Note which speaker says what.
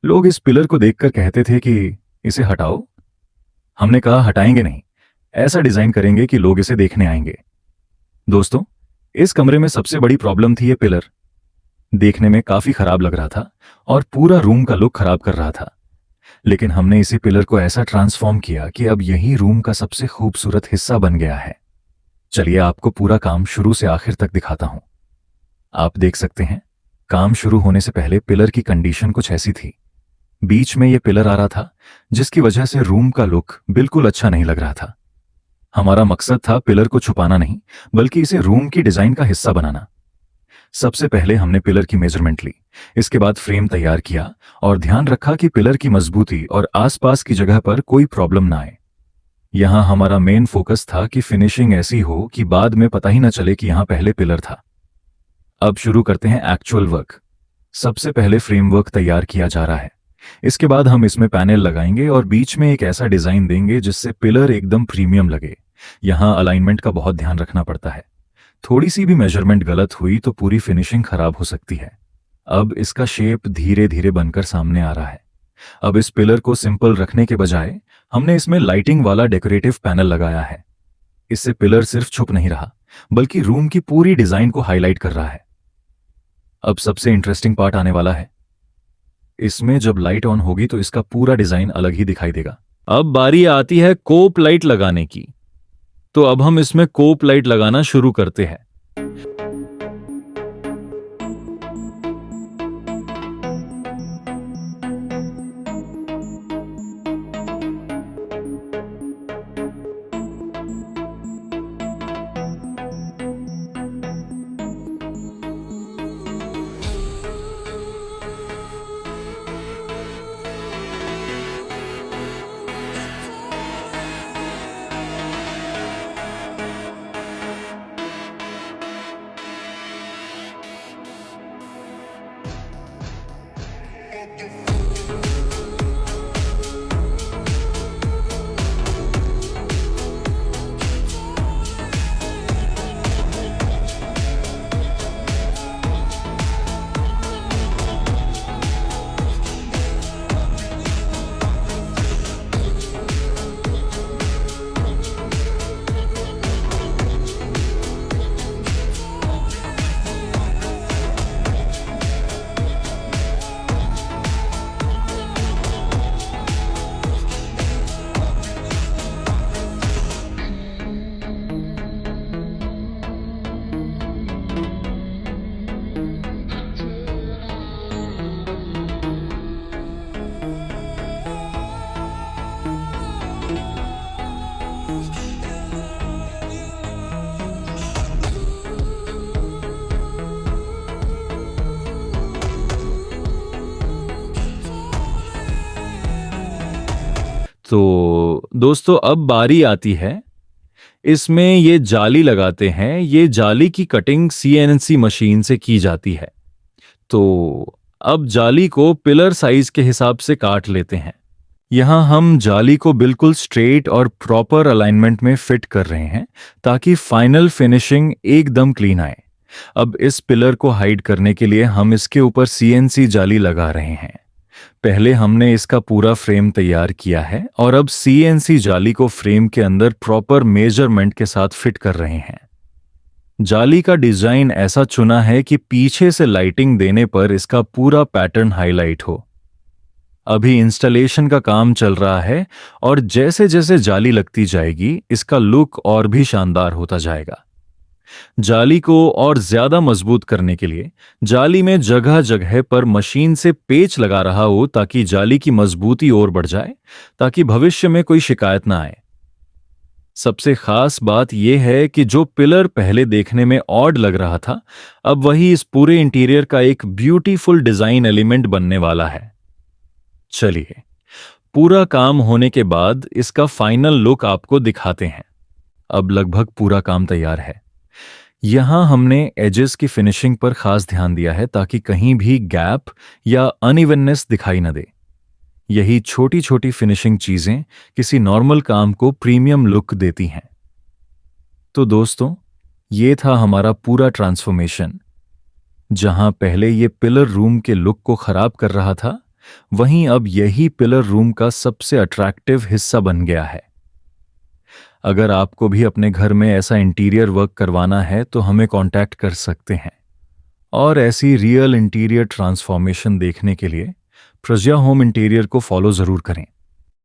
Speaker 1: लोग इस पिलर को देखकर कहते थे कि इसे हटाओ। हमने कहा हटाएंगे नहीं, ऐसा डिजाइन करेंगे कि लोग इसे देखने आएंगे। दोस्तों, इस कमरे में सबसे बड़ी प्रॉब्लम थी ये पिलर। देखने में काफी खराब लग रहा था और पूरा रूम का लुक खराब कर रहा था। लेकिन हमने इसी पिलर को ऐसा ट्रांसफॉर्म किया कि अब यही रूम का सबसे खूबसूरत हिस्सा बन गया है। चलिए आपको पूरा काम शुरू से आखिर तक दिखाता हूं। आप देख सकते हैं, काम शुरू होने से पहले पिलर की कंडीशन कुछ ऐसी थी। बीच में यह पिलर आ रहा था, जिसकी वजह से रूम का लुक बिल्कुल अच्छा नहीं लग रहा था। हमारा मकसद था पिलर को छुपाना नहीं, बल्कि इसे रूम की डिजाइन का हिस्सा बनाना। सबसे पहले हमने पिलर की मेजरमेंट ली, इसके बाद फ्रेम तैयार किया और ध्यान रखा कि पिलर की मजबूती और आसपास की जगह पर कोई प्रॉब्लम ना आए। यहां हमारा मेन फोकस था कि फिनिशिंग ऐसी हो कि बाद में पता ही ना चले कि यहां पहले पिलर था। अब शुरू करते हैं एक्चुअल वर्क। सबसे पहले फ्रेमवर्क तैयार किया जा रहा है। इसके बाद हम इसमें पैनल लगाएंगे और बीच में एक ऐसा डिजाइन देंगे जिससे पिलर एकदम प्रीमियम लगे। यहां अलाइनमेंट का बहुत ध्यान रखना पड़ता है। थोड़ी सी भी मेजरमेंट गलत हुई तो पूरी फिनिशिंग खराब हो सकती है। अब इसका शेप धीरे धीरे बनकर सामने आ रहा है। अब इस पिलर को सिंपल रखने के बजाय हमने इसमें लाइटिंग वाला डेकोरेटिव पैनल लगाया है। इससे पिलर सिर्फ छुप नहीं रहा, बल्कि रूम की पूरी डिजाइन को हाईलाइट कर रहा है। अब सबसे इंटरेस्टिंग पार्ट आने वाला है। इसमें जब लाइट ऑन होगी तो इसका पूरा डिजाइन अलग ही दिखाई देगा। अब बारी आती है कोप लाइट लगाने की। तो अब हम इसमें कोप लाइट लगाना शुरू करते हैं। तो दोस्तों, अब बारी आती है, इसमें ये जाली लगाते हैं। ये जाली की कटिंग सीएनसी मशीन से की जाती है। तो अब जाली को पिलर साइज के हिसाब से काट लेते हैं। यहां हम जाली को बिल्कुल स्ट्रेट और प्रॉपर अलाइनमेंट में फिट कर रहे हैं, ताकि फाइनल फिनिशिंग एकदम क्लीन आए। अब इस पिलर को हाइड करने के लिए हम इसके ऊपर सीएनसी जाली लगा रहे हैं। पहले हमने इसका पूरा फ्रेम तैयार किया है और अब सीएनसी जाली को फ्रेम के अंदर प्रॉपर मेजरमेंट के साथ फिट कर रहे हैं। जाली का डिजाइन ऐसा चुना है कि पीछे से लाइटिंग देने पर इसका पूरा पैटर्न हाईलाइट हो। अभी इंस्टॉलेशन का काम चल रहा है और जैसे जैसे जाली लगती जाएगी, इसका लुक और भी शानदार होता जाएगा। जाली को और ज्यादा मजबूत करने के लिए जाली में जगह जगह पर मशीन से पेच लगा रहा हो, ताकि जाली की मजबूती और बढ़ जाए, ताकि भविष्य में कोई शिकायत ना आए। सबसे खास बात यह है कि जो पिलर पहले देखने में ऑड लग रहा था, अब वही इस पूरे इंटीरियर का एक ब्यूटीफुल डिजाइन एलिमेंट बनने वाला है। चलिए, पूरा काम होने के बाद इसका फाइनल लुक आपको दिखाते हैं। अब लगभग पूरा काम तैयार है। यहां हमने एजेस की फिनिशिंग पर खास ध्यान दिया है, ताकि कहीं भी गैप या अनइवननेस दिखाई न दे। यही छोटी छोटी फिनिशिंग चीजें किसी नॉर्मल काम को प्रीमियम लुक देती हैं। तो दोस्तों, ये था हमारा पूरा ट्रांसफॉर्मेशन। जहां पहले ये पिलर रूम के लुक को खराब कर रहा था, वहीं अब यही पिलर रूम का सबसे अट्रैक्टिव हिस्सा बन गया है। अगर आपको भी अपने घर में ऐसा इंटीरियर वर्क करवाना है तो हमें कांटेक्ट कर सकते हैं। और ऐसी रियल इंटीरियर ट्रांसफॉर्मेशन देखने के लिए प्रज्ञा होम इंटीरियर को फॉलो जरूर करें।